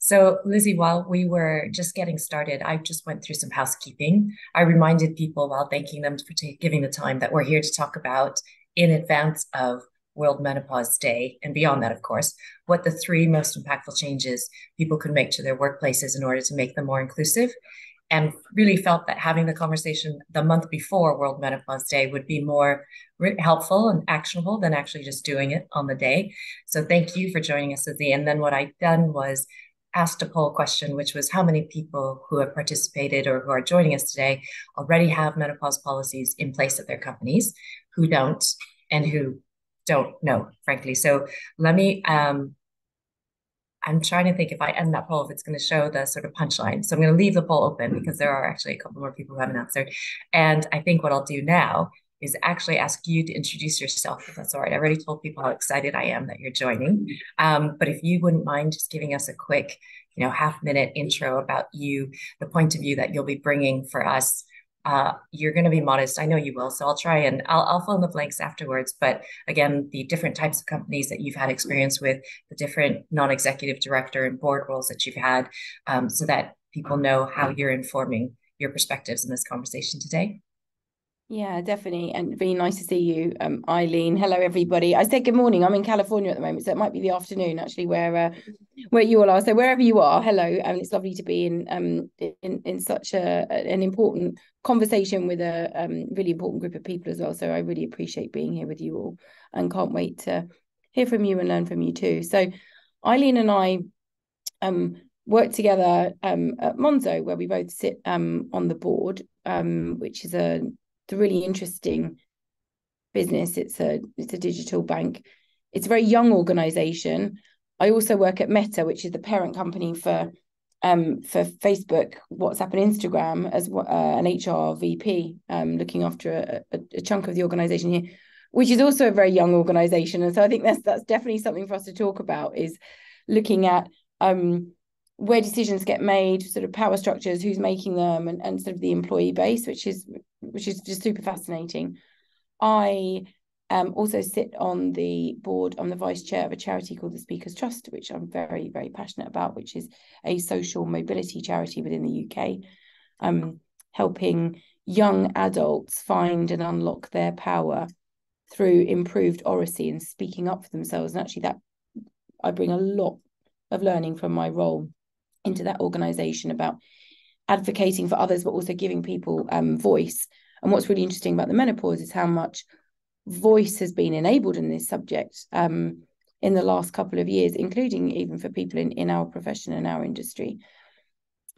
So, Lizzie, while we were just getting started, I just went through some housekeeping. I reminded people while thanking them for giving the time that we're here to talk about, in advance of World Menopause Day and beyond that, of course, what the three most impactful changes people could make to their workplaces in order to make them more inclusive. And really felt that having the conversation the month before World Menopause Day would be more helpful and actionable than actually just doing it on the day. So thank you for joining us, Lizzie. And then what I've done was asked a poll question, which was how many people who have participated or who are joining us today already have menopause policies in place at their companies, who don't, and who don't know, frankly. So let me, I'm trying to think if I end that poll, if it's going to show the sort of punchline. So I'm going to leave the poll open because there are actually a couple more people who haven't answered. And I think what I'll do now is actually ask you to introduce yourself, if that's all right. I already told people how excited I am that you're joining. But if you wouldn't mind just giving us a quick, half-minute intro about you, the point of view that you'll be bringing for us. You're going to be modest. I know you will. So I'll try and I'll fill in the blanks afterwards. But again, the different types of companies that you've had experience with, the different non-executive director and board roles that you've had, so that people know how you're informing your perspectives in this conversation today. Yeah, definitely. And really nice to see you, Eileen. Hello, everybody. I said good morning. I'm in California at the moment, so it might be the afternoon actually where you all are. So wherever you are, hello. And it's lovely to be in such an important conversation with a really important group of people as well. So I really appreciate being here with you all and can't wait to hear from you and learn from you too. So Eileen and I work together at Monzo, where we both sit on the board, which is a really interesting business. It's a digital bank. It's a very young organization. I also work at Meta, which is the parent company for Facebook, WhatsApp, and Instagram as an HRVP, looking after a chunk of the organization here, which is also a very young organization. And so I think that's definitely something for us to talk about, is looking at where decisions get made, sort of power structures, who's making them, and sort of the employee base, which is just super fascinating. I also sit on the board. I'm the vice chair of a charity called the Speakers Trust, which I'm very, very passionate about, which is a social mobility charity within the UK, helping young adults find and unlock their power through improved oracy and speaking up for themselves. And actually that I bring a lot of learning from my role into that organization about advocating for others, but also giving people voice. And what's really interesting about the menopause is how much voice has been enabled in this subject in the last couple of years, including even for people in our profession and our industry.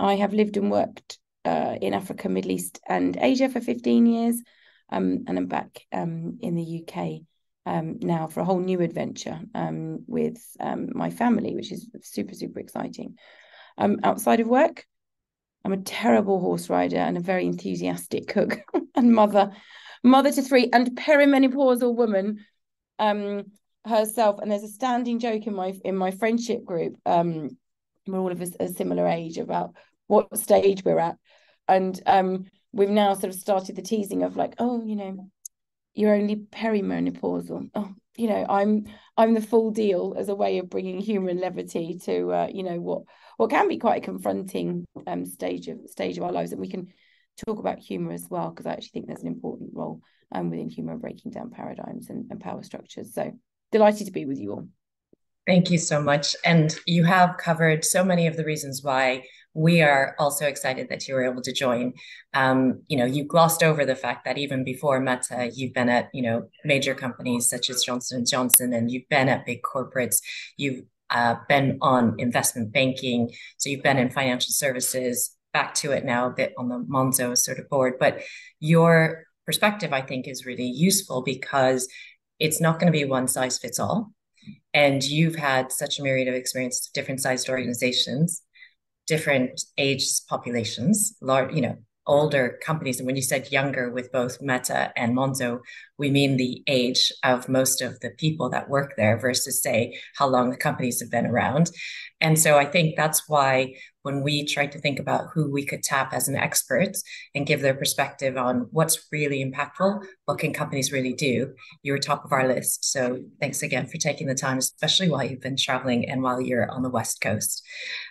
I have lived and worked in Africa, Middle East, and Asia for 15 years, and I'm back in the UK now for a whole new adventure with my family, which is super, super exciting. Outside of work, I'm a terrible horse rider and a very enthusiastic cook and mother to three, and perimenopausal woman herself. And there's a standing joke in my friendship group. We're all of us a similar age about what stage we're at, and we've now sort of started the teasing of like, oh, you're only perimenopausal. Oh, I'm the full deal, as a way of bringing humour and levity to what can be quite a confronting stage of our lives. And we can talk about humour as well, because I actually think there's an important role within humour, breaking down paradigms and power structures. So delighted to be with you all. Thank you so much. And you have covered so many of the reasons why we are also excited that you were able to join. You glossed over the fact that even before Meta, you've been at, major companies such as Johnson & Johnson, and you've been at big corporates. You've been on investment banking. So you've been in financial services, back to it now a bit on the Monzo sort of board. But your perspective, I think, is really useful because it's not going to be one size fits all. And you've had such a myriad of experiences of different sized organizations, different age populations, large, older companies. And when you said younger with both Meta and Monzo, we mean the age of most of the people that work there versus, say, how long the companies have been around. And so I think that's why when we tried to think about who we could tap as an expert and give their perspective on what's really impactful, what can companies really do, you were top of our list. So thanks again for taking the time, especially while you've been traveling and while you're on the West Coast.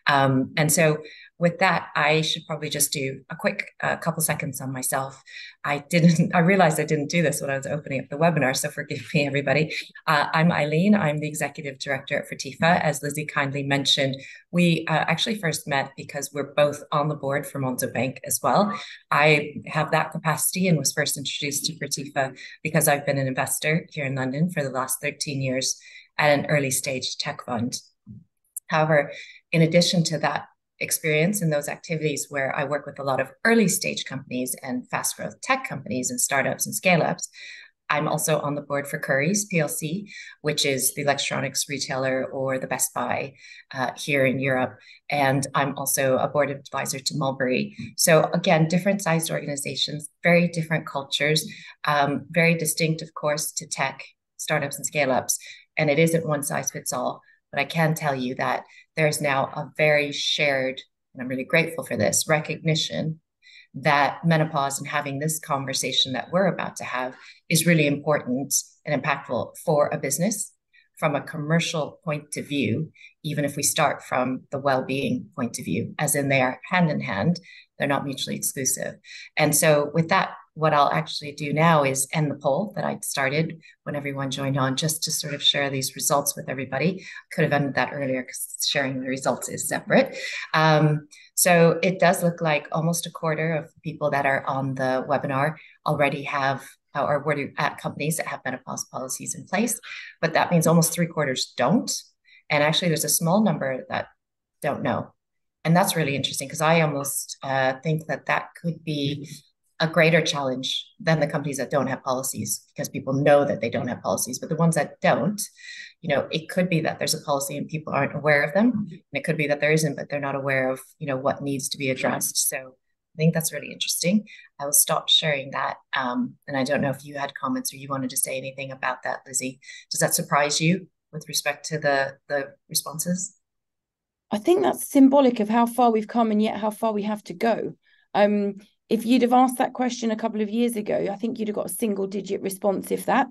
And so with that, I should probably just do a quick couple seconds on myself. I realized I didn't do this when I was opening up the webinar, so forgive me, everybody. I'm Eileen. I'm the Executive Director at Fertifa. As Lizzie kindly mentioned, we actually first met because we're both on the board for Monzo Bank as well. I have that capacity and was first introduced to Fertifa because I've been an investor here in London for the last 13 years at an early stage tech fund. However, in addition to that experience in those activities where I work with a lot of early stage companies and fast growth tech companies and startups and scale ups, I'm also on the board for Currys PLC, which is the electronics retailer or the Best Buy here in Europe. And I'm also a board advisor to Mulberry. So again, different sized organizations, very different cultures, very distinct, of course, to tech, startups and scale ups. And it isn't one size fits all. But I can tell you that there's now a very shared, and I'm really grateful for this, recognition that menopause and having this conversation that we're about to have is really important and impactful for a business from a commercial point of view, even if we start from the well-being point of view, as in they are hand in hand, they're not mutually exclusive. And so with that, what I'll actually do now is end the poll that I started when everyone joined on, just to sort of share these results with everybody. I could have ended that earlier because sharing the results is separate. So it does look like almost a quarter of people that are on the webinar already have or were at companies that have menopause policies in place, but that means almost 3/4 don't. And actually there's a small number that don't know. And that's really interesting because I almost think that that could be a greater challenge than the companies that don't have policies, because people know that they don't have policies. But the ones that don't, it could be that there's a policy and people aren't aware of them. And it could be that there isn't, but they're not aware of, what needs to be addressed. So I think that's really interesting. I will stop sharing that. And I don't know if you had comments or you wanted to say anything about that, Lizzie. Does that surprise you with respect to the responses? I think that's symbolic of how far we've come and yet how far we have to go. If you'd have asked that question a couple of years ago, I think you'd have got a single digit response, if that.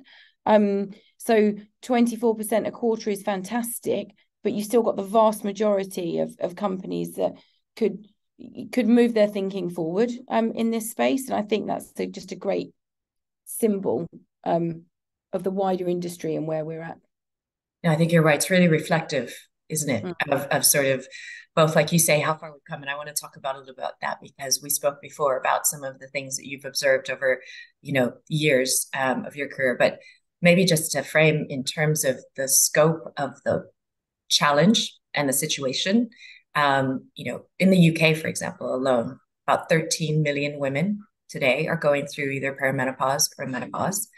So 24%, a quarter is fantastic, but you still got the vast majority of companies that could move their thinking forward in this space. And I think that's just a great symbol of the wider industry and where we're at. Yeah, I think you're right. It's really reflective, isn't it? Of sort of both, like you say, how far we've come. And I want to talk about a little about that because we spoke before about some of the things that you've observed over, years of your career. But maybe just to frame in terms of the scope of the challenge and the situation, in the UK, for example, alone, about 13 million women today are going through either perimenopause or menopause.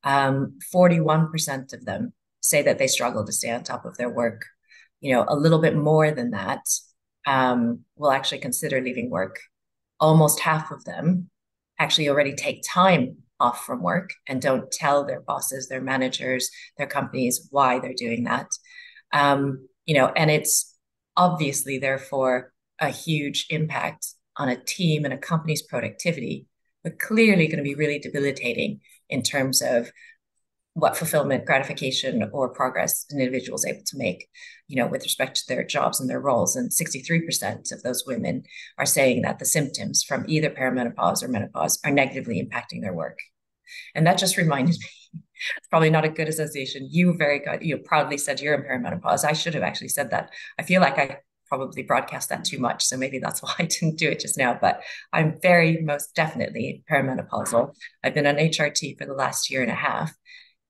41% of them say that they struggle to stay on top of their work. A little bit more than that will actually consider leaving work. Almost half of them actually already take time off from work and don't tell their bosses, their managers, their companies why they're doing that. And it's obviously, therefore, a huge impact on a team and a company's productivity, but clearly going to be really debilitating in terms of what fulfillment, gratification, or progress an individual is able to make, with respect to their jobs and their roles. And 63% of those women are saying that the symptoms from either perimenopause or menopause are negatively impacting their work. And that just reminded me, it's probably not a good association. You proudly said you're in perimenopause. I should have actually said that. I feel like I probably broadcast that too much. So maybe that's why I didn't do it just now, but I'm very most definitely perimenopausal. I've been on HRT for the last year and a half.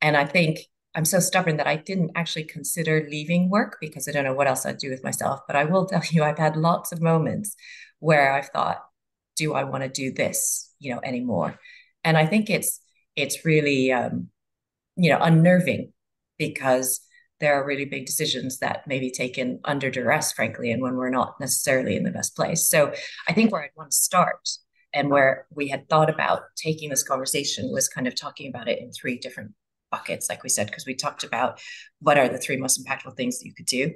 And I think I'm so stubborn that I didn't actually consider leaving work because I don't know what else I'd do with myself. But I will tell you, I've had lots of moments where I've thought, do I want to do this, anymore? And I think it's really, unnerving because there are really big decisions that may be taken under duress, frankly, and when we're not necessarily in the best place. So I think where I'd want to start And where we had thought about taking this conversation was kind of talking about it in three different buckets, like we said, because we talked about what are the three most impactful things that you could do.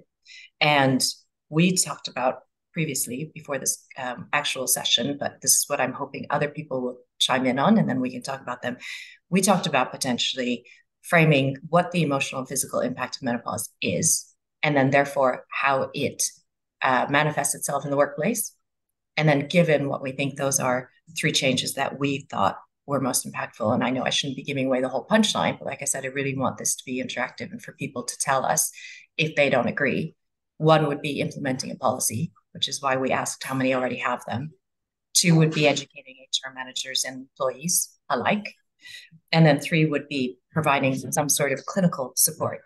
And we talked about previously before this actual session, but this is what I'm hoping other people will chime in on, and then we can talk about them. We talked about potentially framing what the emotional and physical impact of menopause is, and then therefore how it manifests itself in the workplace. And then given what we think those are three changes that we thought were most impactful. And I know I shouldn't be giving away the whole punchline, but like I said, I really want this to be interactive and for people to tell us if they don't agree. One would be implementing a policy, which is why we asked how many already have them. Two would be educating HR managers and employees alike. And then three would be providing some sort of clinical support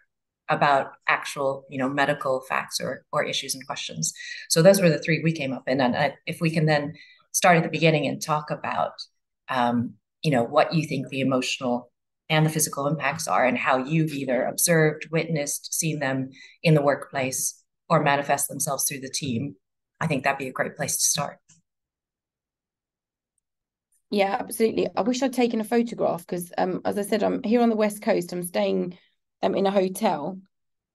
about actual, medical facts or issues and questions. So those were the three we came up in. And if we can then start at the beginning and talk about, what you think the emotional and the physical impacts are and how you've either observed, witnessed, seen them in the workplace or manifest themselves through the team, I think that'd be a great place to start. Yeah, absolutely. I wish I'd taken a photograph because, as I said, I'm here on the West Coast. I'm staying in a hotel.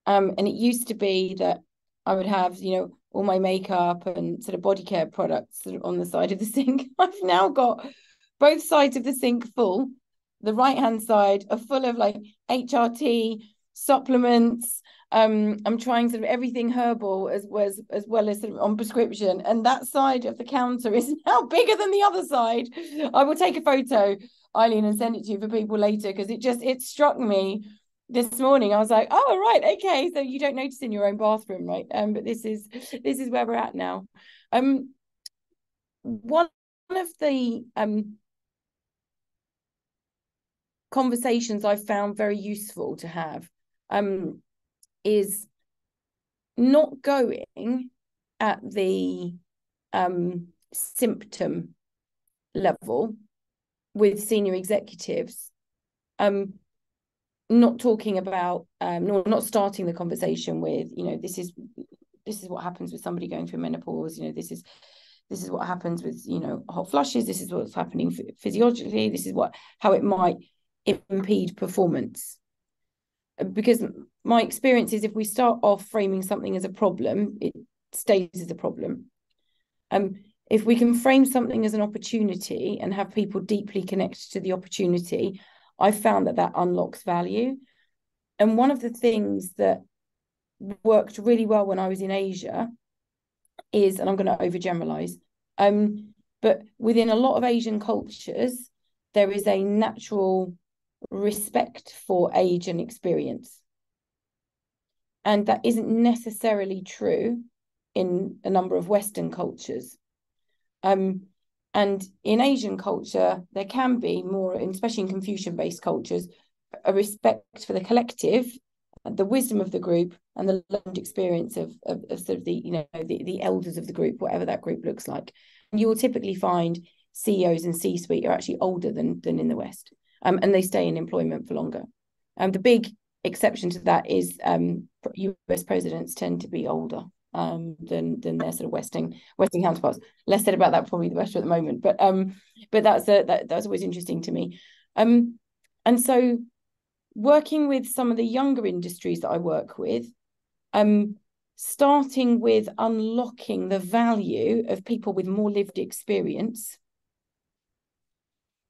And it used to be that I would have, all my makeup and sort of body care products sort of on the side of the sink. I've now got both sides of the sink full. The right-hand side are full of like HRT supplements. I'm trying sort of everything herbal as well as sort of on prescription. And that side of the counter is now bigger than the other side. I will take a photo, Eileen, and send it to you for people later because it struck me this morning. I was like, oh, right, okay. So you don't notice in your own bathroom, right? But this is where we're at now. One of the conversations I found very useful to have is not going at the symptom level with senior executives, not talking about not starting the conversation with this is what happens with somebody going through menopause, this is what happens with hot flushes, this is what's happening physiologically, this is how it might impede performance. Because my experience is if we start off framing something as a problem, it stays as a problem. If we can frame something as an opportunity and have people deeply connected to the opportunity, I found that unlocks value. And one of the things that worked really well when I was in Asia is, and I'm going to overgeneralize, but within a lot of Asian cultures, there is a natural respect for age and experience. And that isn't necessarily true in a number of Western cultures. And in Asian culture, there can be more, especially in Confucian-based cultures, a respect for the collective, the wisdom of the group, and the learned experience of sort of the elders of the group, whatever that group looks like. And you will typically find CEOs and C-suite are actually older than in the West, and they stay in employment for longer. The big exception to that is US presidents tend to be older than their sort of Western counterparts. Less said about that probably the better at the moment, but that's always interesting to me. And so working with some of the younger industries that I work with, starting with unlocking the value of people with more lived experience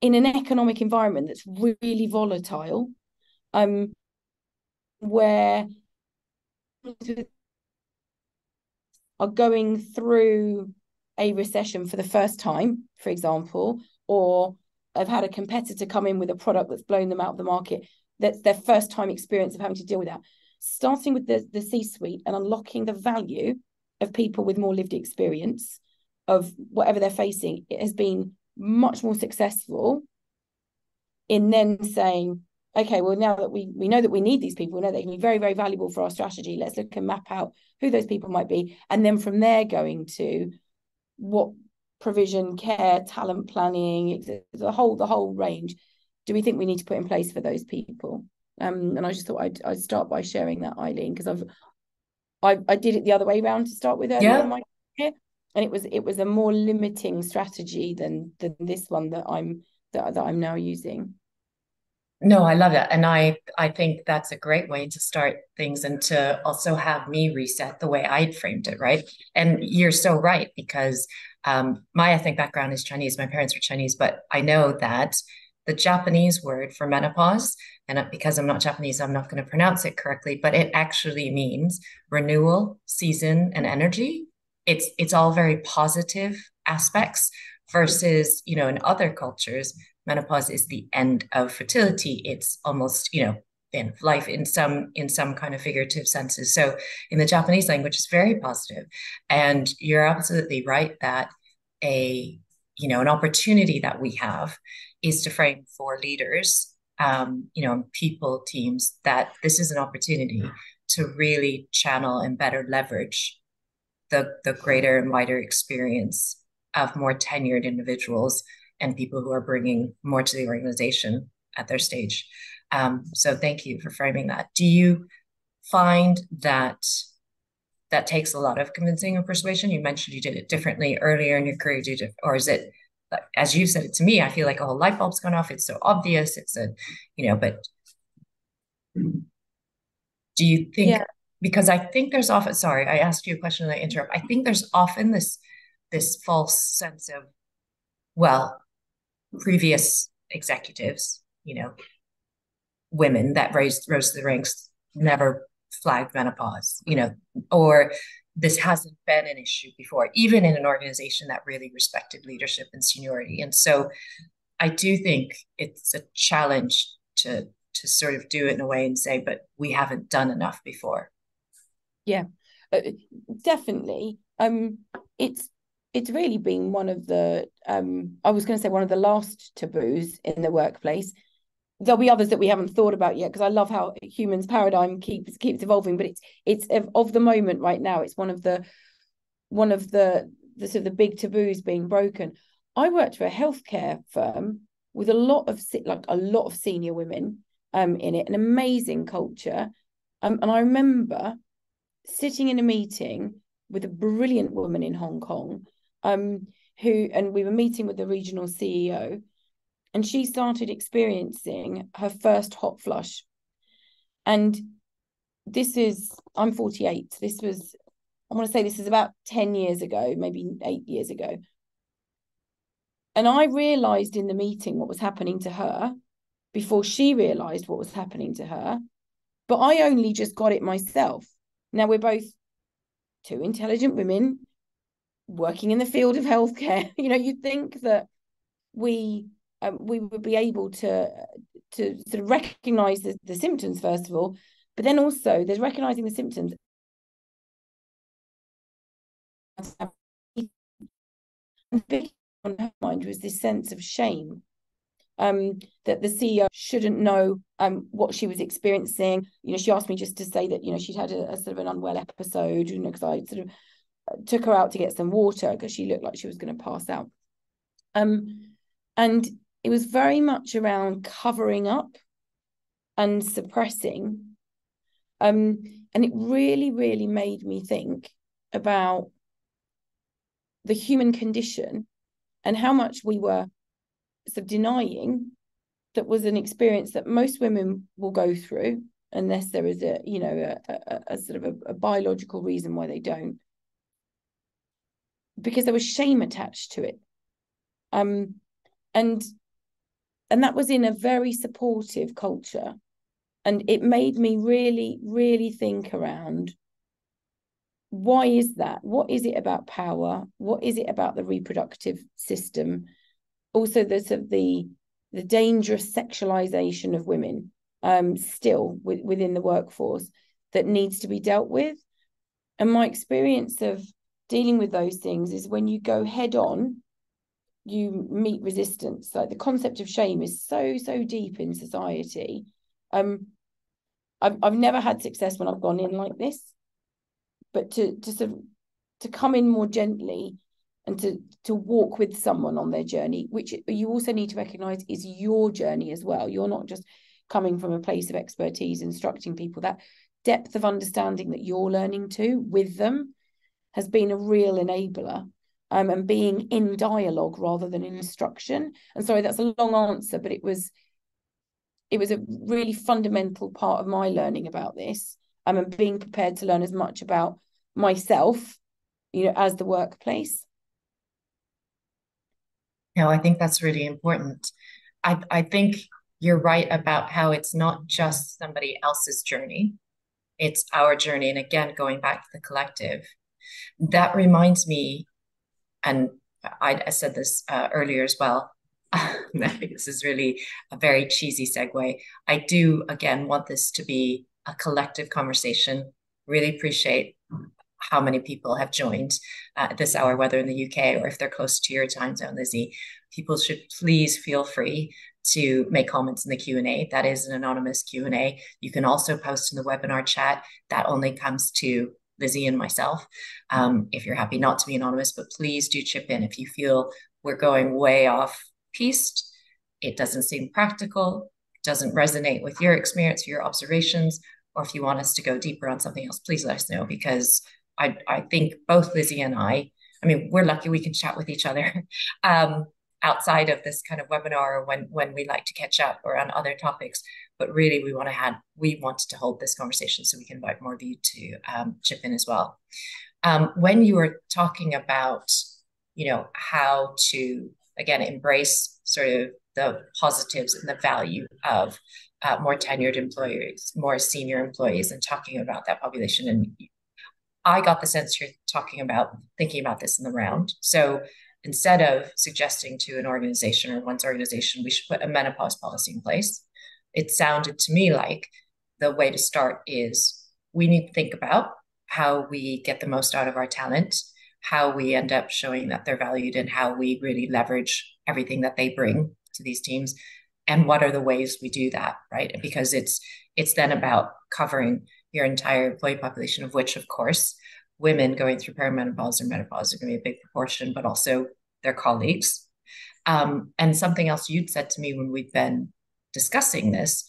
in an economic environment that's really volatile, where are going through a recession for the first time, for example, or have had a competitor come in with a product that's blown them out of the market. That's their first time experience of having to deal with that. Starting with the C-suite and unlocking the value of people with more lived experience of whatever they're facing, it has been much more successful in then saying, okay, well, now that we know that we need these people, we know they can be very, very valuable for our strategy. Let's look and map out who those people might be. And then from there going to what provision, care, talent planning, the whole range do we think we need to put in place for those people? And I just thought I'd start by sharing that, Eileen, because I did it the other way around to start with earlier in my career. And it was a more limiting strategy than this one that I'm now using. No, I love it. And I think that's a great way to start things and to also have me reset the way I'd framed it, right? And you're so right, because my ethnic background is Chinese. My parents were Chinese, but I know that the Japanese word for menopause, and because I'm not Japanese, I'm not going to pronounce it correctly, but it actually means renewal, season, and energy. It's all very positive aspects versus, in other cultures, menopause is the end of fertility. It's almost, end of life in some kind of figurative senses. So in the Japanese language, it's very positive. And you're absolutely right that an opportunity that we have is to frame for leaders, people, teams, that this is an opportunity to really channel and better leverage the greater and wider experience of more tenured individuals and people who are bringing more to the organization at their stage. So thank you for framing that. Do you find that that takes a lot of convincing or persuasion? You mentioned you did it differently earlier in your career, or is it, as you said it to me, I feel like a whole light bulb's gone off. It's so obvious. But do you think, Yeah. because I think there's often, sorry, I asked you a question and I interrupt. I think there's often this false sense of, well, previous executives, women that rose to the ranks never flagged menopause, or this hasn't been an issue before, even in an organization that really respected leadership and seniority. And so I do think it's a challenge to sort of do it in a way and say, but we haven't done enough before. Yeah, definitely. It's really been one of the I was going to say one of the last taboos in the workplace. There'll be others that we haven't thought about yet, because I love how humans' paradigm keeps evolving. But it's of the moment right now. It's one of the sort of the big taboos being broken. I worked for a healthcare firm with a lot of senior women in it, an amazing culture. And I remember sitting in a meeting with a brilliant woman in Hong Kong, and we were meeting with the regional CEO, and she started experiencing her first hot flush. And I'm 48. I want to say this is about 10 years ago, maybe 8 years ago. And I realized in the meeting what was happening to her before she realized what was happening to her. But I only just got it myself. Now, we're both two intelligent women working in the field of healthcare. You'd think that we would be able to sort of recognize the symptoms, first of all, but then also there's recognizing the symptoms. And big on her mind was this sense of shame, that the CEO shouldn't know what she was experiencing. She asked me just to say that she'd had a sort of an unwell episode, because I sort of took her out to get some water because she looked like she was going to pass out. And it was very much around covering up and suppressing. And it really, really made me think about the human condition and how much we were sort of denying that was an experience that most women will go through, unless there is a sort of a biological reason why they don't, because there was shame attached to it. And that was in a very supportive culture. And it made me really, really think around, why is that? What is it about power? What is it about the reproductive system? Also, the dangerous sexualization of women still within the workforce that needs to be dealt with. And my experience of dealing with those things is, when you go head on, you meet resistance. Like, the concept of shame is so deep in society. I've never had success when I've gone in like this, but to come in more gently and to walk with someone on their journey, which you also need to recognize is your journey as well. You're not just coming from a place of expertise instructing people. That depth of understanding that you're learning to with them has been a real enabler. and being in dialogue rather than in instruction. And sorry, that's a long answer, but it was a really fundamental part of my learning about this, and being prepared to learn as much about myself, as the workplace. No, I think that's really important. I think you're right about how it's not just somebody else's journey, it's our journey. And again, going back to the collective, that reminds me, and I said this earlier as well. I think this is really a very cheesy segue. I do, again, want this to be a collective conversation. Really appreciate how many people have joined this hour, whether in the UK or if they're close to your time zone, Lizzie. People should please feel free to make comments in the Q&A. That is an anonymous Q&A. You can also post in the webinar chat. That only comes to Lizzie and myself. If you're happy not to be anonymous, but please do chip in if you feel we're going way off piste, it doesn't seem practical, doesn't resonate with your experience, your observations, or if you want us to go deeper on something else, please let us know, because I think both Lizzie and I mean, we're lucky we can chat with each other outside of this kind of webinar, or when we like to catch up or on other topics. But really, we wanted to hold this conversation so we can invite more of you to chip in as well. When you were talking about, how to, again, embrace sort of the positives and the value of more tenured employees, more senior employees, and talking about that population. And I got the sense you're thinking about this in the round. So instead of suggesting to an organization or one's organization, we should put a menopause policy in place, it sounded to me like the way to start is we need to think about how we get the most out of our talent, how we end up showing that they're valued, and how we really leverage everything that they bring to these teams, and what are the ways we do that, right? Because it's then about covering your entire employee population, of which, of course, women going through perimenopause or menopause are going to be a big proportion, but also their colleagues. And something else you'd said to me when we've been discussing this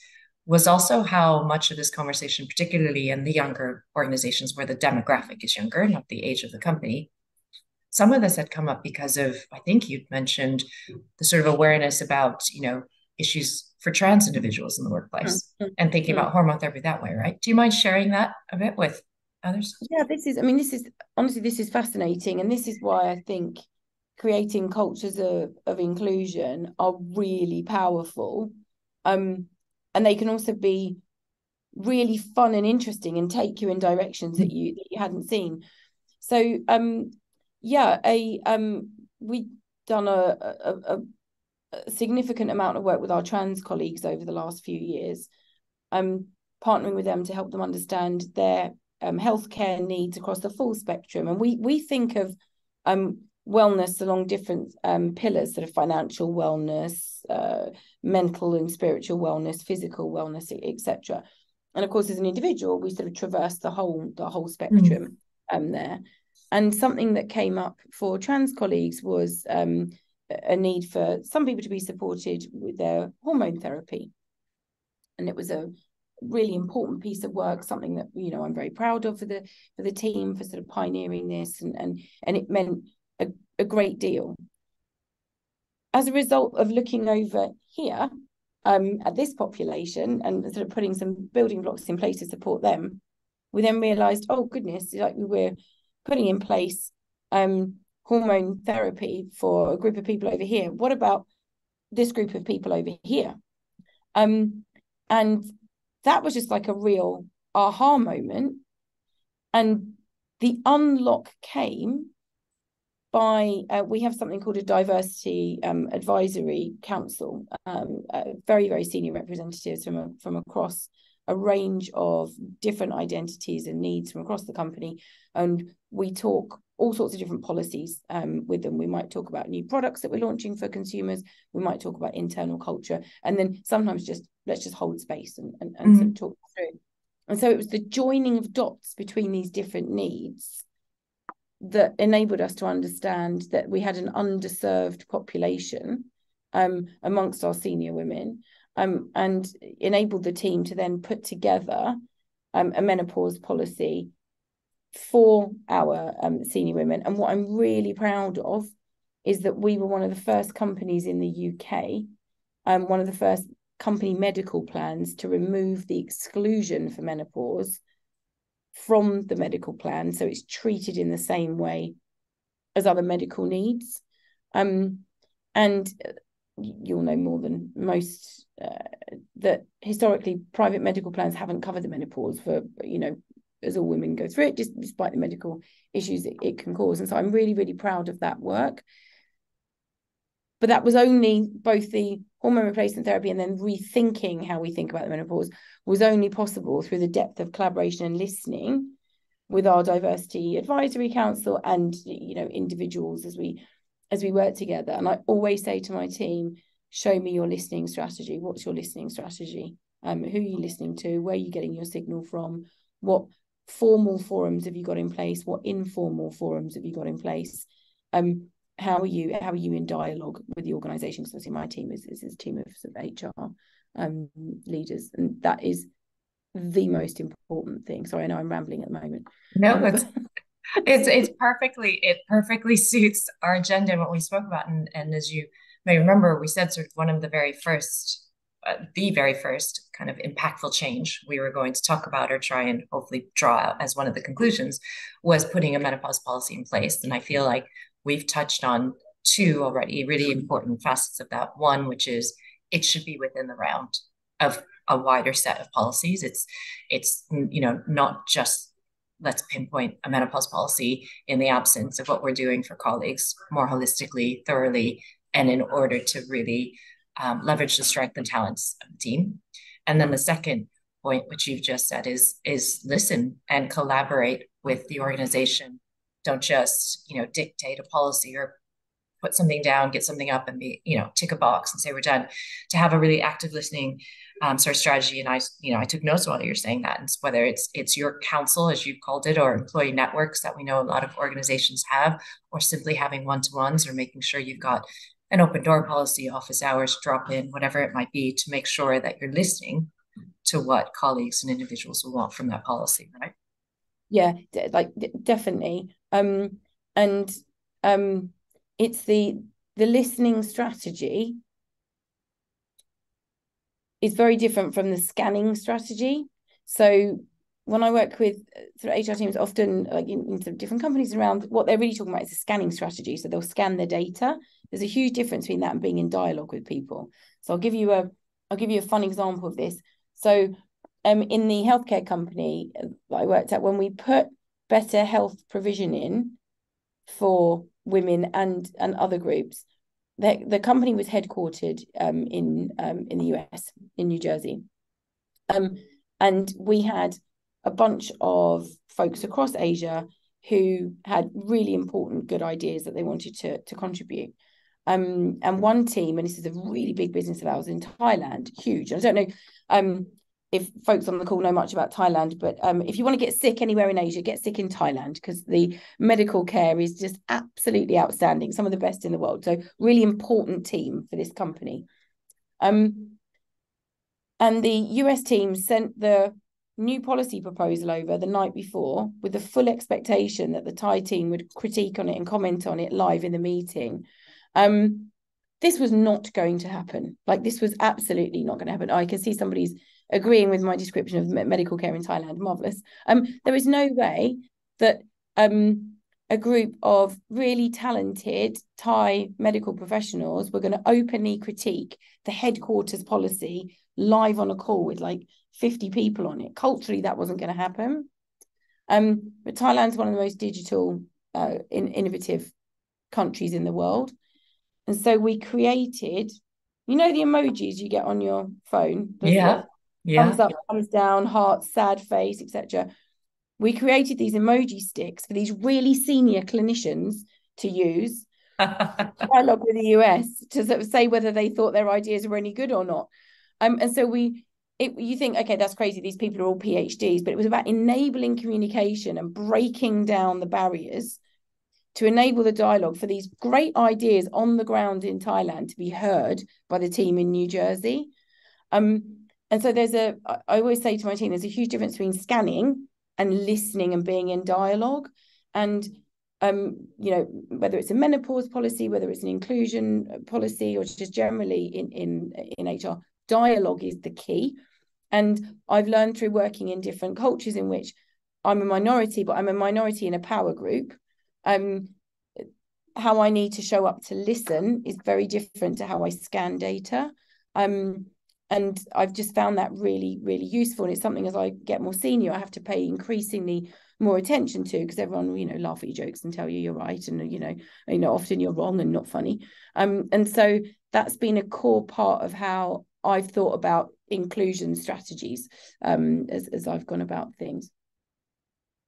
was also how much of this conversation, particularly in the younger organizations where the demographic is younger, not the age of the company, some of this had come up because of, I think you'd mentioned, the sort of awareness about, issues for trans individuals in the workplace and thinking about hormone therapy that way, right? Do you mind sharing that a bit with others? Yeah, this is fascinating. And this is why I think creating cultures of inclusion are really powerful. And they can also be really fun and interesting and take you in directions that you hadn't seen. So we've done a significant amount of work with our trans colleagues over the last few years, partnering with them to help them understand their healthcare needs across the full spectrum. And we think of wellness along different pillars, sort of financial wellness, mental and spiritual wellness, physical wellness, etc. And of course, as an individual, we sort of traverse the whole spectrum there. And something that came up for trans colleagues was a need for some people to be supported with their hormone therapy. And it was a really important piece of work, something that, I'm very proud of for the team for sort of pioneering this, and it meant a great deal. As a result of looking over here at this population and sort of putting some building blocks in place to support them, we then realized, oh goodness, like we were putting in place hormone therapy for a group of people over here. What about this group of people over here? And that was just like a real aha moment. And the unlock came by, we have something called a diversity advisory council, very, very senior representatives from across a range of different identities and needs from across the company. And we talk all sorts of different policies with them. We might talk about new products that we're launching for consumers. We might talk about internal culture. And then sometimes let's just hold space and sort of talk through. And so it was the joining of dots between these different needs that enabled us to understand that we had an underserved population amongst our senior women, and enabled the team to then put together a menopause policy for our senior women. And what I'm really proud of is that we were one of the first companies in the UK, one of the first company medical plans to remove the exclusion for menopause from the medical plan, so it's treated in the same way as other medical needs. And you'll know more than most that historically private medical plans haven't covered the menopause for, as all women go through it, just despite the medical issues it can cause. And so I'm really, really proud of that work. But that was only both the hormone replacement therapy and then rethinking how we think about the menopause was only possible through the depth of collaboration and listening with our diversity advisory council and individuals as we work together. And I always say to my team, show me your listening strategy. What's your listening strategy? Who are you listening to? Where are you getting your signal from? What formal forums have you got in place? What informal forums have you got in place? How are you in dialogue with the organisation? Because obviously my team is a team of sort of HR leaders, and that is the most important thing. Sorry, I know I'm rambling at the moment. No, it perfectly suits our agenda and what we spoke about. And as you may remember, we said sort of one of the very first kind of impactful change we were going to talk about or try and hopefully draw out as one of the conclusions was putting a menopause policy in place. And I feel like we've touched on two already really important facets of that. One, which is it should be within the round of a wider set of policies. It's not just let's pinpoint a menopause policy in the absence of what we're doing for colleagues more holistically, thoroughly, and in order to really leverage the strength and talents of the team. And then the second point, which you've just said, is listen and collaborate with the organization. Don't just, dictate a policy or put something down, get something up and tick a box and say we're done. To have a really active listening sort of strategy. And I took notes while you're saying that. And whether it's your council, as you called it, or employee networks that we know a lot of organizations have, or simply having one-to-ones, or making sure you've got an open door policy, office hours, drop in, whatever it might be, to make sure that you're listening to what colleagues and individuals will want from that policy, right? Yeah, definitely. It's the listening strategy is very different from the scanning strategy. So when I work with sort of HR teams, often like in sort of different companies around, what they're really talking about is a scanning strategy. So they'll scan the data. There's a huge difference between that and being in dialogue with people. So I'll give you a fun example of this. So in the healthcare company that I worked at, when we put better health provision in for women and other groups, the company was headquartered in the US, in New Jersey. And we had a bunch of folks across Asia who had really important, good ideas that they wanted to contribute. And one team, and this is a really big business of ours in Thailand, huge. I don't know if folks on the call know much about Thailand, but if you want to get sick anywhere in Asia, get sick in Thailand, because the medical care is just absolutely outstanding, some of the best in the world. So really important team for this company. And the US team sent the new policy proposal over the night before with the full expectation that the Thai team would critique on it and comment on it live in the meeting. This was not going to happen. Like, this was absolutely not going to happen. I can see somebody's agreeing with my description of medical care in Thailand. Marvelous. There is no way that a group of really talented Thai medical professionals were going to openly critique the headquarters policy live on a call with like 50 people on it. Culturally, that wasn't going to happen. But Thailand's one of the most digital, innovative countries in the world. And so we created, the emojis you get on your phone? Yeah. Thumbs up, thumbs down, heart, sad face, etc. We created these emoji sticks for these really senior clinicians to use dialogue with the US to sort of say whether they thought their ideas were any good or not. And so you think, okay, that's crazy, these people are all PhDs, but it was about enabling communication and breaking down the barriers to enable the dialogue for these great ideas on the ground in Thailand to be heard by the team in New Jersey. And so I always say to my team, there's a huge difference between scanning and listening and being in dialogue. And you know, whether it's a menopause policy, whether it's an inclusion policy, or just generally in HR, dialogue is the key. And I've learned through working in different cultures in which I'm a minority, but I'm a minority in a power group. How I need to show up to listen is very different to how I scan data. And I've just found that really, really useful. And it's something, as I get more senior, I have to pay increasingly more attention to, because everyone, you know, laugh at your jokes and tell you're right. And, you know, often you're wrong and not funny. And so that's been a core part of how I've thought about inclusion strategies as I've gone about things.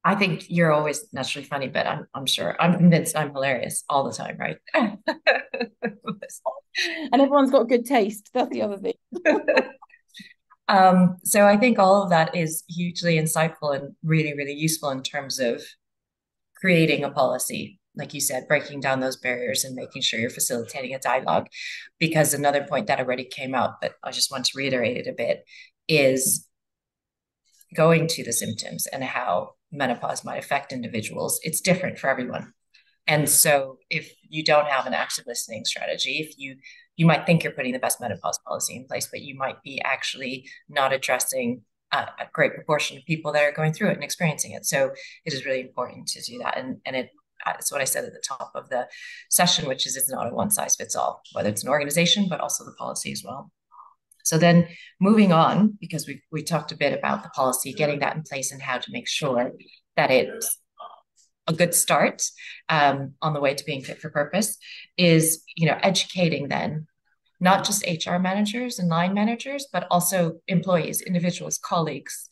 I think you're always naturally funny, but I'm sure, I'm convinced I'm hilarious all the time, right? And everyone's got good taste. That's the other thing. So I think all of that is hugely insightful and really, really useful in terms of creating a policy, like you said, breaking down those barriers and making sure you're facilitating a dialogue. Because another point that already came out, but I just want to reiterate it a bit, is going to the symptoms and how menopause might affect individuals. It's different for everyone. And so if you don't have an active listening strategy, if you might think you're putting the best menopause policy in place, but you might be actually not addressing a great proportion of people that are going through it and experiencing it. So it is really important to do that. And it's what I said at the top of the session, which is it's not a one size fits all, whether it's an organization, but also the policy as well. So then moving on, because we talked a bit about the policy, getting that in place and how to make sure that it's a good start on the way to being fit for purpose, is, you know, educating then not just HR managers and line managers, but also employees, individuals, colleagues,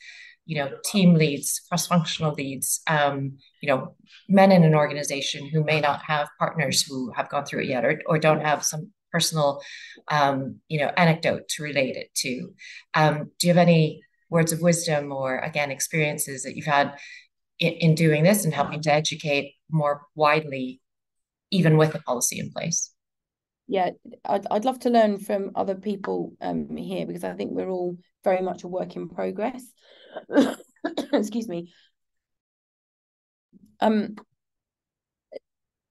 you know, team leads, cross-functional leads, you know, men in an organization who may not have partners who have gone through it yet, or don't have some personal, you know, anecdote to relate it to. Do you have any words of wisdom or, again, experiences that you've had in doing this and helping to educate more widely, even with a policy in place? Yeah, I'd love to learn from other people here, because I think we're all very much a work in progress. Excuse me.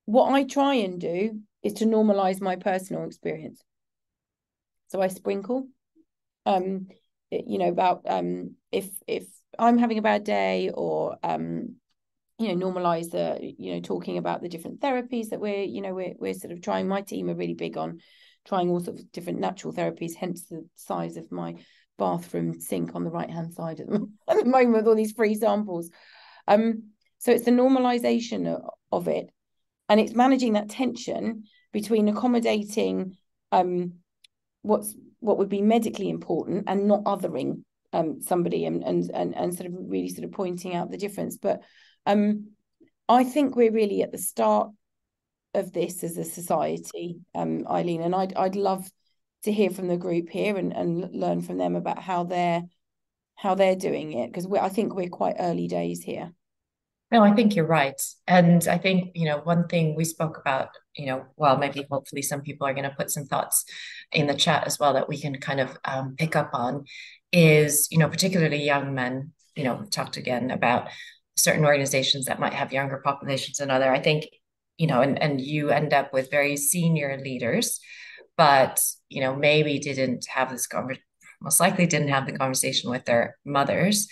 What I try and do is to normalize my personal experience. So I sprinkle, you know, about if I'm having a bad day, or you know, normalize the, you know, talking about the different therapies that we're sort of trying. My team are really big on trying all sorts of different natural therapies, hence the size of my bathroom sink on the right hand side at the moment with all these free samples. So it's the normalization of it, and it's managing that tension between accommodating what would be medically important and not othering somebody, and sort of really sort of pointing out the difference. But I think we're really at the start of this as a society, Eileen, and I'd love to hear from the group here and learn from them about how they're doing it, because I think we're quite early days here. No, I think you're right. And I think, you know, one thing we spoke about, you know, well, maybe hopefully some people are going to put some thoughts in the chat as well that we can kind of pick up on, is, you know, particularly young men, you know, we've talked again about certain organizations that might have younger populations than other. I think, you know, and you end up with very senior leaders, but, you know, maybe didn't have this conversation, most likely didn't have the conversation with their mothers.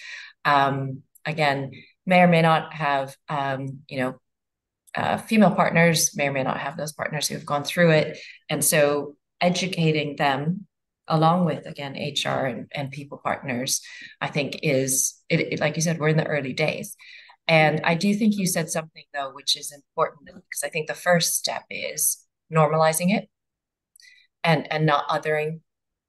Again, may or may not have, you know, female partners, may or may not have those partners who have gone through it. And so educating them along with, again, HR and people partners, I think is, like you said, we're in the early days. And I do think you said something, though, which is important, because I think the first step is normalizing it and not othering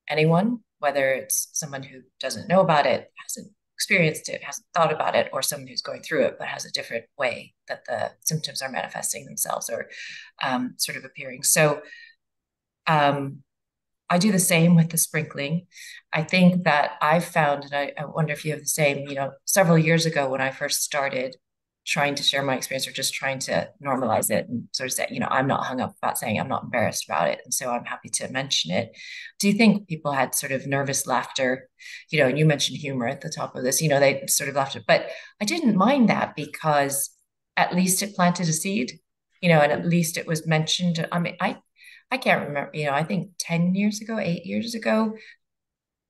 anyone, whether it's someone who doesn't know about it, hasn't experienced it, hasn't thought about it, or someone who's going through it but has a different way that the symptoms are manifesting themselves or sort of appearing. So I do the same with the sprinkling. I think that I've found, and I wonder if you have the same, you know, several years ago when I first started trying to share my experience or just trying to normalize it and sort of say, I'm not hung up about saying I'm not embarrassed about it. And so I'm happy to mention it. Do you think people had sort of nervous laughter? And you mentioned humor at the top of this, they sort of laughed, but I didn't mind that because at least it planted a seed, and at least it was mentioned. I mean, I can't remember, I think 10 years ago, 8 years ago,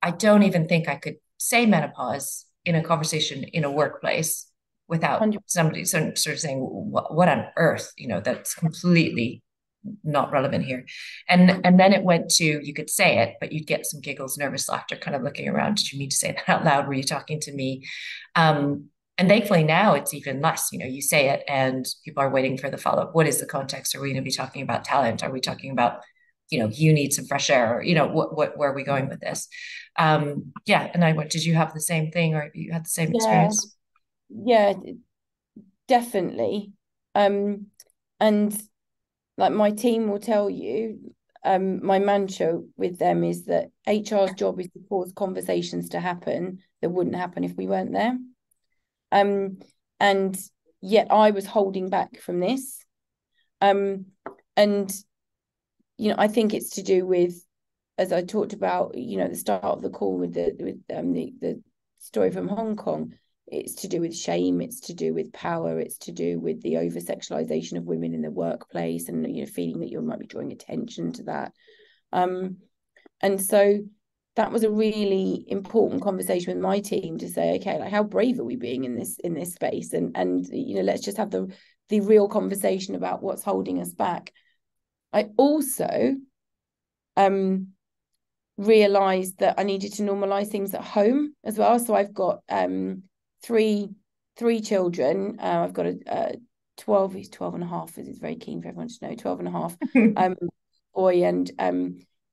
I don't even think I could say menopause in a conversation in a workplace without 100%. somebody sort of saying, what on earth, that's completely not relevant here. And then it went to, you could say it, but you'd get some giggles, nervous laughter, kind of looking around. Did you mean to say that out loud? Were you talking to me? And thankfully now it's even less, you say it and people are waiting for the follow-up. What is the context? Are we going to be talking about talent? Are we talking about, you need some fresh air, or, where are we going with this? Yeah. And I went, did you have the same thing, or you had the same experience? Yeah, definitely. And like my team will tell you, my mantra with them is that HR's job is to cause conversations to happen that wouldn't happen if we weren't there. And yet I was holding back from this. And I think it's to do with, as I talked about, at the start of the call with the story from Hong Kong, it's to do with shame, it's to do with power, it's to do with the over sexualization of women in the workplace, and feeling that you might be drawing attention to that. And so that was a really important conversation with my team to say, okay, like, how brave are we being in this space, and let's just have the real conversation about what's holding us back. I also realized that I needed to normalize things at home as well. So I've got three children. I've got a 12, he's 12 and a half, as it's very keen for everyone to know, 12 and a half boy,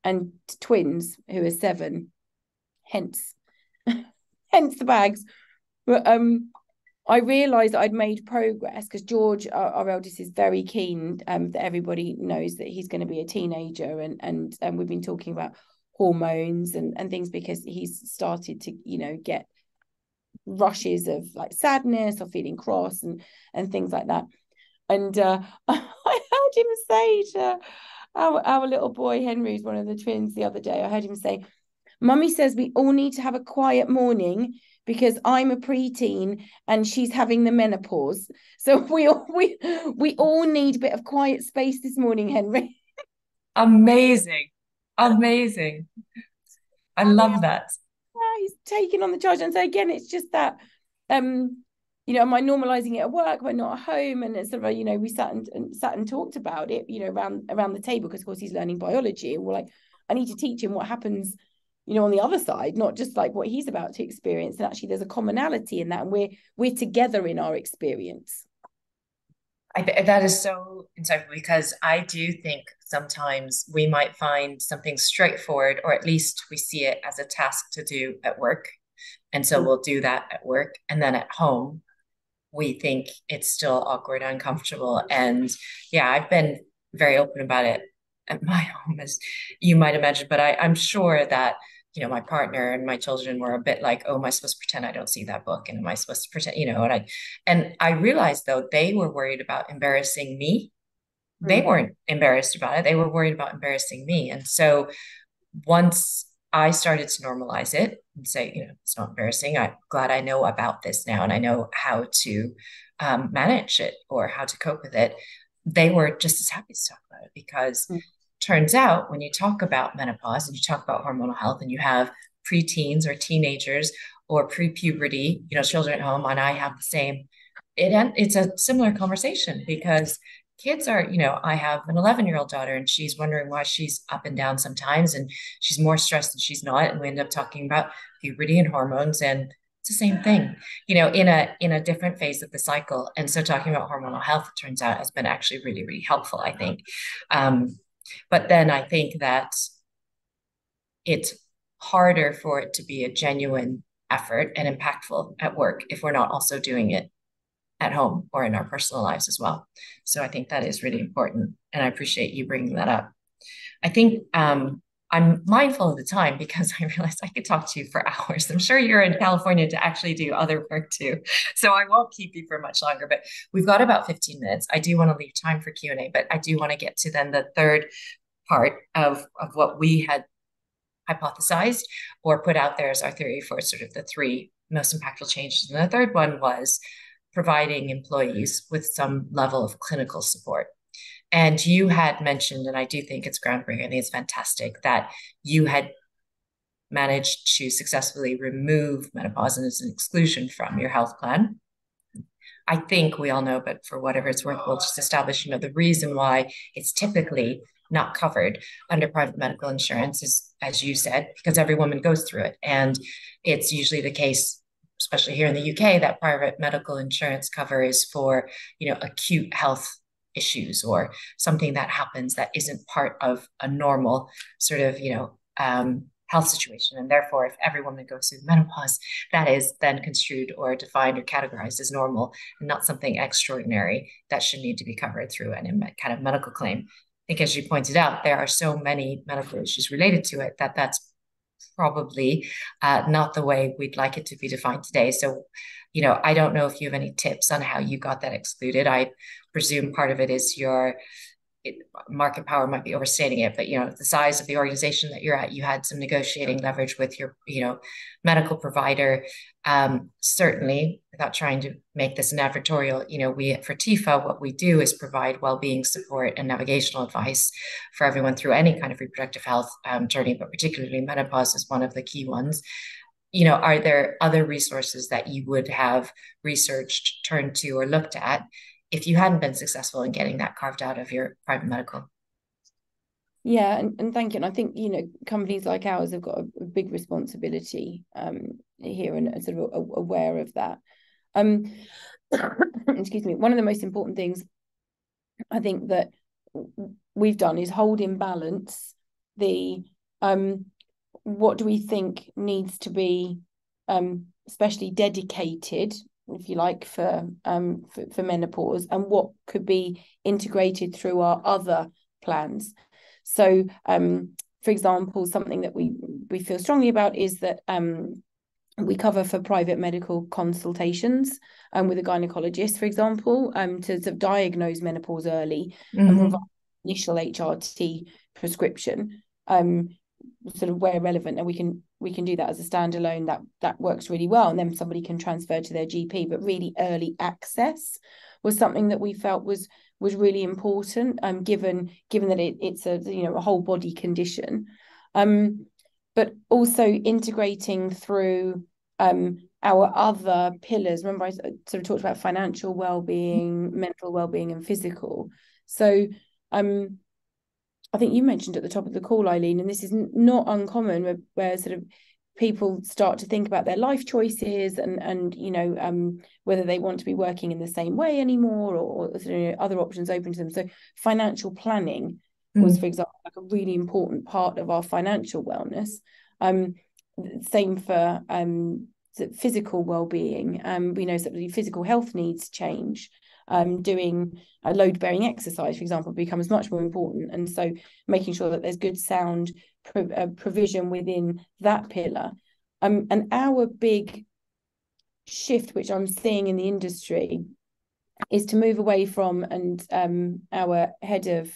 and twins who are 7, hence the bags. But I realised I'd made progress because George, our eldest, is very keen that everybody knows that he's going to be a teenager, and we've been talking about hormones and things, because he's started to get rushes of like sadness or feeling cross and things like that. And I heard him say to our little boy Henry, who's one of the twins, the other day, I heard him say, "Mummy says we all need to have a quiet morning because I'm a preteen and she's having the menopause. So we all need a bit of quiet space this morning, Henry." Amazing. Amazing. I love that. He's taking on the charge. And so again, it's just that, am I normalizing it at work but not at home? And it's sort of, we sat and talked about it, around the table, because of course he's learning biology, and we're like, I need to teach him what happens, on the other side, not just like what he's about to experience. And actually there's a commonality in that, and we're together in our experience. That is so insightful, because I do think sometimes we might find something straightforward, or at least we see it as a task to do at work. And so we'll do that at work. And then at home, we think it's still awkward, uncomfortable. And yeah, I've been very open about it at my home, as you might imagine. But I'm sure that, my partner and my children were a bit like, oh, am I supposed to pretend I don't see that book? And am I supposed to pretend, and I realized, though, they were worried about embarrassing me. They weren't embarrassed about it. They were worried about embarrassing me. And so once I started to normalize it and say, it's not embarrassing, I'm glad I know about this now, and I know how to manage it or how to cope with it, they were just as happy to talk about it, because turns out when you talk about menopause and you talk about hormonal health, and you have preteens or teenagers or pre-puberty, children at home, and I have the same, it's a similar conversation, because kids are, I have an 11-year-old daughter, and she's wondering why she's up and down sometimes, and she's more stressed than she's not. And we end up talking about puberty and hormones, and it's the same thing, in a different phase of the cycle. And so talking about hormonal health, it turns out, has been actually really, really helpful, I think. But then I think that it's harder for it to be a genuine effort and impactful at work if we're not also doing it at home or in our personal lives as well. So I think that is really important. And I appreciate you bringing that up. I think I'm mindful of the time because I realized I could talk to you for hours. I'm sure you're in California to actually do other work too. So I won't keep you for much longer, but we've got about 15 minutes. I do want to leave time for Q&A, but I do want to get to then the third part of what we had hypothesized or put out there as our theory for sort of the three most impactful changes. And the third one was providing employees with some level of clinical support. And you had mentioned, and I do think it's groundbreaking, I think it's fantastic that you had managed to successfully remove menopause as an exclusion from your health plan. I think we all know, but for whatever it's worth, we'll just establish, the reason why it's typically not covered under private medical insurance is, as you said, because every woman goes through it. And it's usually the case, especially here in the UK, that private medical insurance cover is for, acute health issues or something that happens that isn't part of a normal sort of, health situation. And therefore, if every woman goes through menopause, that is then construed or defined or categorized as normal and not something extraordinary that should need to be covered through any kind of medical claim. I think, as you pointed out, there are so many medical issues related to it that that's probably not the way we'd like it to be defined today. So, I don't know if you have any tips on how you got that excluded. I presume part of it is your market power might be overstating it, but the size of the organization that you're at, you had some negotiating leverage with your medical provider. Certainly, without trying to make this an advertorial, we at Fertifa, what we do is provide well-being support and navigational advice for everyone through any kind of reproductive health journey, but particularly menopause is one of the key ones. Are there other resources that you would have researched, turned to, or looked at if you hadn't been successful in getting that carved out of your private medical? Yeah, and thank you. And I think, companies like ours have got a big responsibility here and sort of aware of that. Excuse me. One of the most important things I think that we've done is hold in balance the what do we think needs to be especially dedicated, if you like, for menopause, and what could be integrated through our other plans. So, for example, something that we feel strongly about is that we cover for private medical consultations with a gynecologist, for example, to sort of diagnose menopause early and provide initial HRT prescription, sort of where relevant, and we can do that as a standalone. That works really well, and then somebody can transfer to their GP. But really, early access was something that we felt was really important, given that it's a whole body condition, but also integrating through our other pillars. Remember, I sort of talked about financial well-being, mental well-being, and physical. So I think you mentioned at the top of the call, Eileen, and this is not uncommon, where sort of people start to think about their life choices and whether they want to be working in the same way anymore or other options open to them. So financial planning was, for example, like a really important part of our financial wellness. Same for physical well-being. We know that physical health needs change. Doing a load-bearing exercise, for example, becomes much more important. And so making sure that there's good sound provision within that pillar. And our big shift, which I'm seeing in the industry, is to move away from, and our head of,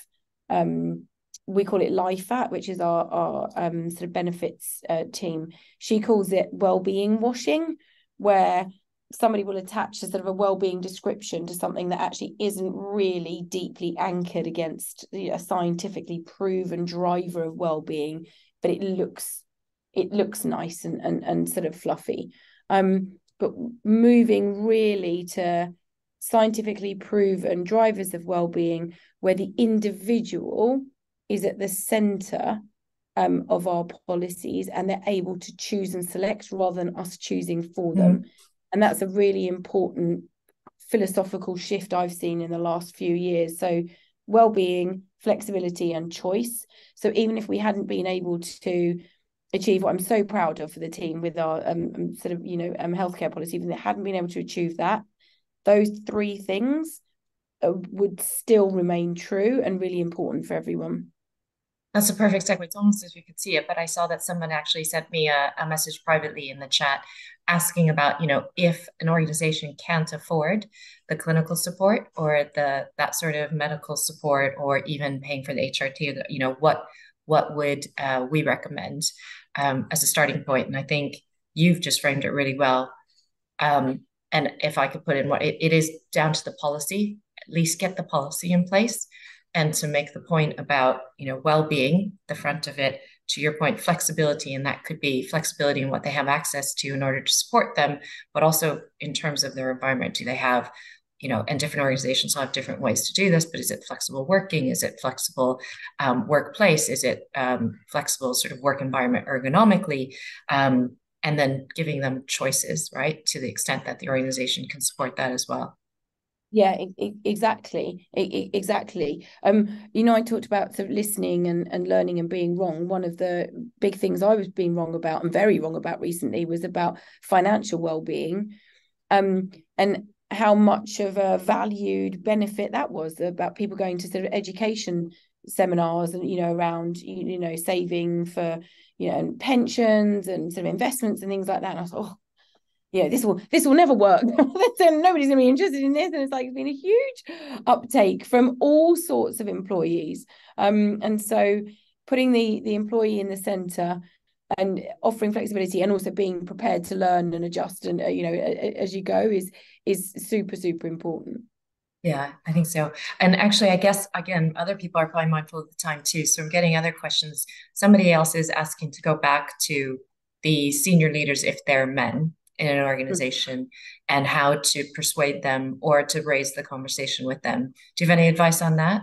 we call it LIFAT, which is our sort of benefits team. She calls it well-being washing, where somebody will attach a sort of a well-being description to something that actually isn't really deeply anchored against a scientifically proven driver of well-being, but it looks nice and sort of fluffy. But moving really to scientifically proven drivers of well-being, where the individual is at the center of our policies, and they're able to choose and select rather than us choosing for them. And that's a really important philosophical shift I've seen in the last few years. So well-being, flexibility, and choice. So even if we hadn't been able to achieve what I'm so proud of for the team with our healthcare policy, even if they hadn't been able to achieve that, those three things would still remain true and really important for everyone. That's a perfect segue. It's almost as we could see it, but I saw that someone actually sent me a message privately in the chat asking about, if an organization can't afford the clinical support or that sort of medical support or even paying for the HRT, what would we recommend as a starting point? And I think you've just framed it really well. And if I could put in what it is down to the policy, at least get the policy in place and to make the point about, well-being, the front of it, to your point, flexibility, and that could be flexibility in what they have access to in order to support them, but also in terms of their environment. Do they have, and different organizations will have different ways to do this, but is it flexible working? Is it flexible workplace? Is it flexible sort of work environment ergonomically? And then giving them choices, right, to the extent that the organization can support that as well. Yeah, exactly. Exactly. I talked about sort of listening and learning and being wrong. One of the big things I was being wrong about and very wrong about recently was about financial well-being, and how much of a valued benefit that was, about people going to sort of education seminars and, around, saving for, and pensions and sort of investments and things like that. And I was like, oh, this will never work. Nobody's gonna be interested in this. And it's like, it's been a huge uptake from all sorts of employees. And so putting the employee in the center and offering flexibility and also being prepared to learn and adjust and as you go is super, super important. Yeah, I think so. And actually, I guess, again, other people are probably mindful of the time too. So I'm getting other questions. Somebody else is asking to go back to the senior leaders if they're men in an organization and how to persuade them or to raise the conversation with them. Do you have any advice on that?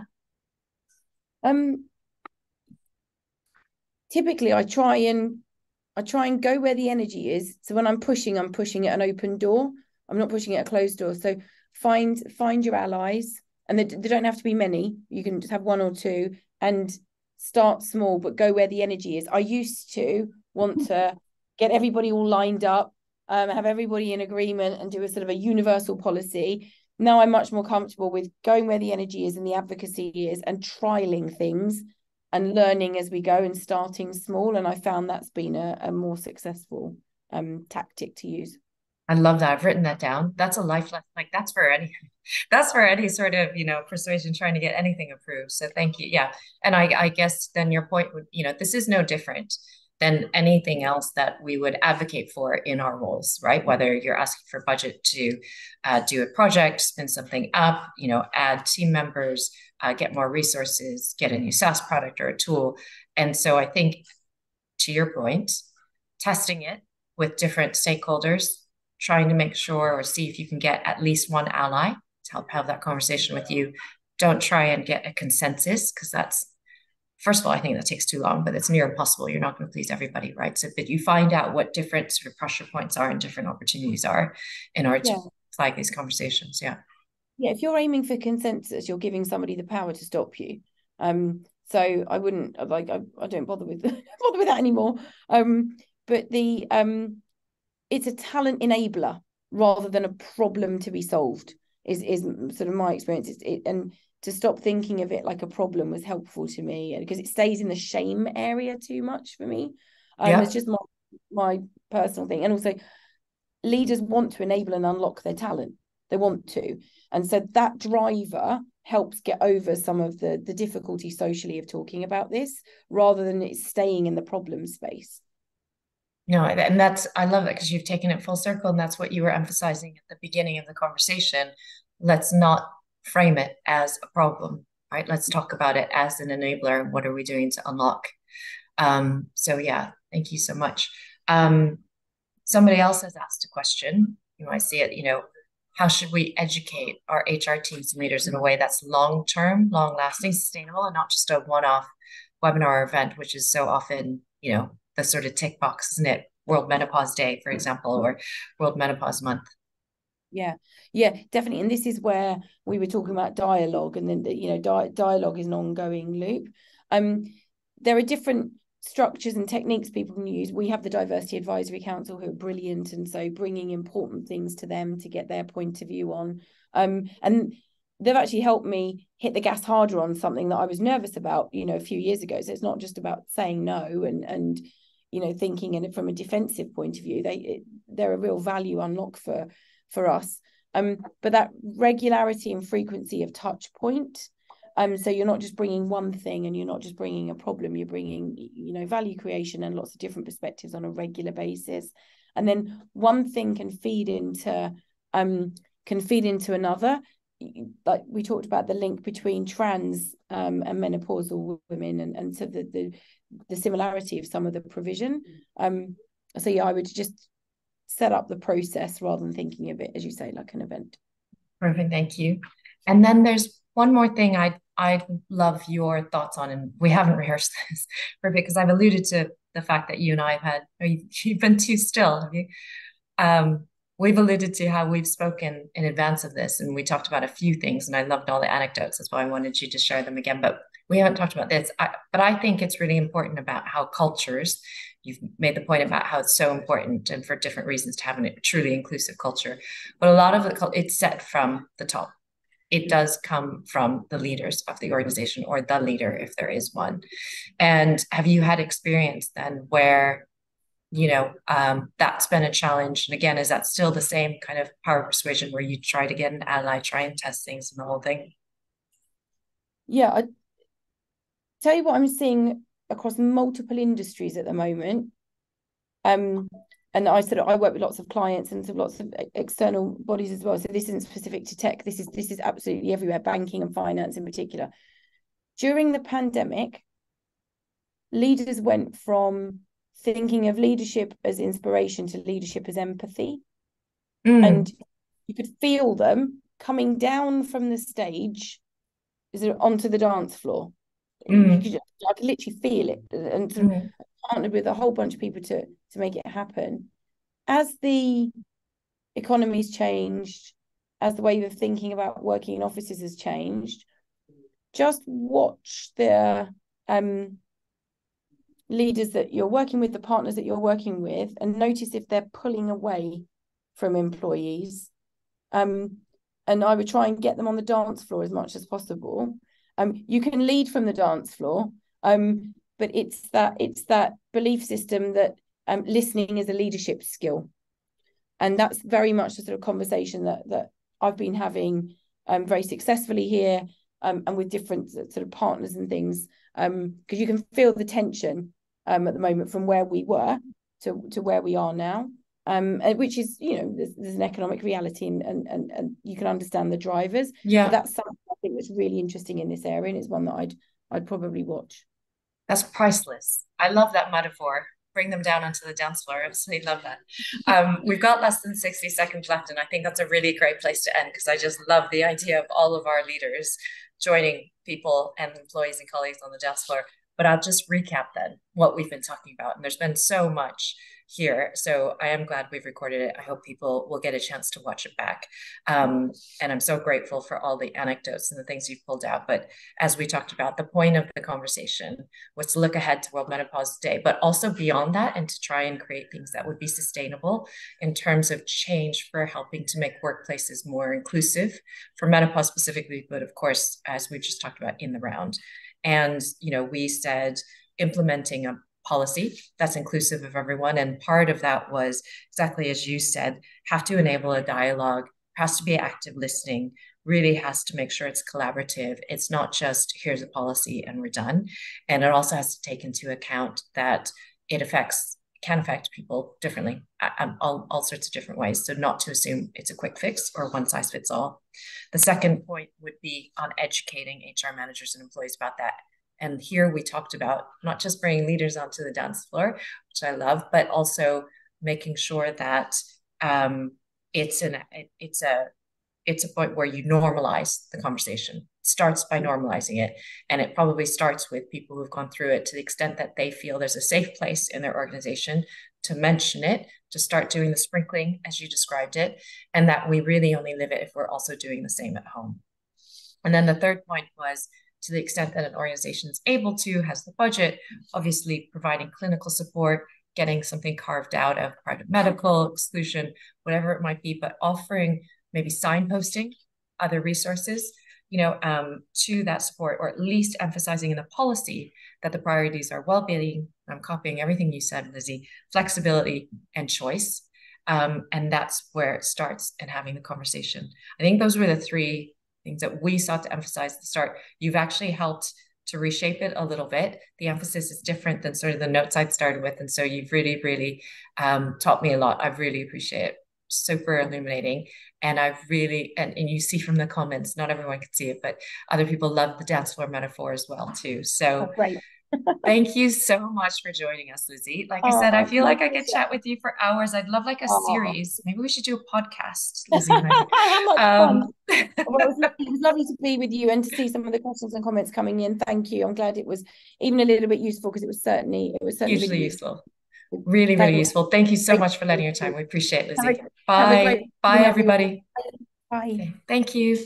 Typically I try and go where the energy is. So when I'm pushing at an open door. I'm not pushing at a closed door. So find your allies, and they don't have to be many. You can just have one or two and start small, but go where the energy is. I used to want to get everybody all lined up, have everybody in agreement and do a sort of a universal policy. Now I'm much more comfortable with going where the energy is and the advocacy is and trialing things and learning as we go and starting small. And I found that's been a more successful tactic to use. I love that. I've written that down. That's a life lesson. Like that's for any sort of, persuasion trying to get anything approved. So thank you. Yeah. And I guess then your point would, this is no different than anything else that we would advocate for in our roles, right? Whether you're asking for budget to do a project, spin something up, add team members, get more resources, get a new SaaS product or a tool. And so I think, to your point, testing it with different stakeholders, trying to make sure or see if you can get at least one ally to help have that conversation with you. Don't try and get a consensus, because first of all, I think that takes too long, but it's near impossible. You're not going to please everybody, right? So, but you find out what different sort of pressure points are and different opportunities are in order to flag these conversations. Yeah. Yeah, if you're aiming for consensus, you're giving somebody the power to stop you. So I wouldn't I don't bother with bother with that anymore. But it's a talent enabler rather than a problem to be solved is sort of my experience. And to stop thinking of it like a problem was helpful to me, because it stays in the shame area too much for me. It's just my personal thing. And also, leaders want to enable and unlock their talent. They want to. And so that driver helps get over some of the difficulty socially of talking about this, rather than it staying in the problem space. No, and I love that, because you've taken it full circle, and that's what you were emphasizing at the beginning of the conversation. Let's not frame it as a problem, right? Let's talk about it as an enabler. And what are we doing to unlock? So yeah, thank you so much. Somebody else has asked a question. You might see it, how should we educate our HR teams and leaders in a way that's long-term, long-lasting, sustainable, and not just a one-off webinar or event, which is so often, the sort of tick box, isn't it? World Menopause Day, for example, or World Menopause Month. Yeah, definitely. And this is where we were talking about dialogue, and then dialogue is an ongoing loop. There are different structures and techniques people can use. We have the Diversity Advisory Council, who are brilliant, and so bringing important things to them to get their point of view on. And they've actually helped me hit the gas harder on something that I was nervous about, you know, a few years ago. So it's not just about saying no and you know, thinking in it from a defensive point of view. They're a real value unlock for us. But that regularity and frequency of touch point. So you're not just bringing one thing and you're not just bringing a problem, you're bringing, you know, value creation and lots of different perspectives on a regular basis. And then one thing can feed into another. Like we talked about the link between trans and menopausal women and so the similarity of some of the provision. So yeah, I would just set up the process rather than thinking of it, as you say, like an event. Perfect, thank you. And then there's one more thing I'd love your thoughts on, and we haven't rehearsed this because I've alluded to the fact that you and I have had, you've been too still, have you? We've alluded to how we've spoken in advance of this, and we talked about a few things, and I loved all the anecdotes. That's why I wanted you to share them again, but we haven't talked about this. But I think it's really important about how cultures, you've made the point about how it's so important and for different reasons to have a truly inclusive culture. But a lot of it's set from the top. It does come from the leaders of the organization or the leader, if there is one. And have you had experience then where, you know, that's been a challenge? And again, is that still the same kind of power of persuasion where you try to get an ally, try and test things and the whole thing? Yeah, I tell you what I'm seeing across multiple industries at the moment. And I work with lots of clients and lots of external bodies as well. So this isn't specific to tech. This is absolutely everywhere, banking and finance in particular. During the pandemic, leaders went from thinking of leadership as inspiration to leadership as empathy. And you could feel them coming down from the stage onto the dance floor. I could literally feel it, and partnered with a whole bunch of people to make it happen. As the economy's changed, as the way of thinking about working in offices has changed, just watch the leaders that you're working with, the partners that you're working with, and notice if they're pulling away from employees. And I would try and get them on the dance floor as much as possible. You can lead from the dance floor, but it's that belief system that listening is a leadership skill. And that's very much the sort of conversation that I've been having very successfully here and with different sort of partners and things, because you can feel the tension at the moment from where we were to where we are now, which is, you know, there's an economic reality and you can understand the drivers. Yeah. But that's something I think that's really interesting in this area, and it's one that I'd probably watch. That's priceless. I love that metaphor. Bring them down onto the dance floor. I absolutely love that. We've got less than 60 seconds left, and I think that's a really great place to end because I just love the idea of all of our leaders joining people and employees and colleagues on the dance floor. But I'll just recap then what we've been talking about. And there's been so much here. So I am glad we've recorded it. I hope people will get a chance to watch it back. And I'm so grateful for all the anecdotes and the things you've pulled out. But as we talked about, the point of the conversation was to look ahead to World Menopause Day, but also beyond that, and to try and create things that would be sustainable in terms of change for helping to make workplaces more inclusive for menopause specifically, but of course, as we just talked about in the round. And, you know, we said implementing a policy that's inclusive of everyone. And part of that was exactly as you said, have to enable a dialogue, has to be active listening, really has to make sure it's collaborative. It's not just here's a policy and we're done. And it also has to take into account that it can affect people differently, all sorts of different ways. So not to assume it's a quick fix or one size fits all. The second point would be on educating HR managers and employees about that. And here we talked about not just bringing leaders onto the dance floor, which I love, but also making sure that it's a point where you normalize the conversation. It starts by normalizing it. And it probably starts with people who've gone through it to the extent that they feel there's a safe place in their organization to mention it, to start doing the sprinkling as you described it, and that we really only live it if we're also doing the same at home. And then the third point was, to the extent that an organization is able to, has the budget, obviously providing clinical support, getting something carved out of private medical exclusion, whatever it might be, but offering maybe signposting other resources to that support, or at least emphasizing in the policy that the priorities are well-being. I'm copying everything you said, Lizzie, flexibility and choice. And that's where it starts, and having the conversation. I think those were the three things that we sought to emphasize at the start. You've actually helped to reshape it a little bit. The emphasis is different than sort of the notes I'd started with. And so you've really, really taught me a lot. I really appreciate it. Super illuminating. And I've really, and you see from the comments, not everyone can see it, but other people love the dance floor metaphor as well too. So great. thank you so much for joining us, Lizzie. Like I said, I feel like I could chat with you for hours. I'd love like a series. Maybe we should do a podcast, Lizzie. How much fun. Well, it was lovely to be with you and to see some of the questions and comments coming in. Thank you. I'm glad it was even a little bit useful, because it was certainly hugely really useful. Really, really useful. Thank you so much for letting your time. We appreciate it, Lizzie. Bye. Bye, everybody. Bye. Okay. Thank you.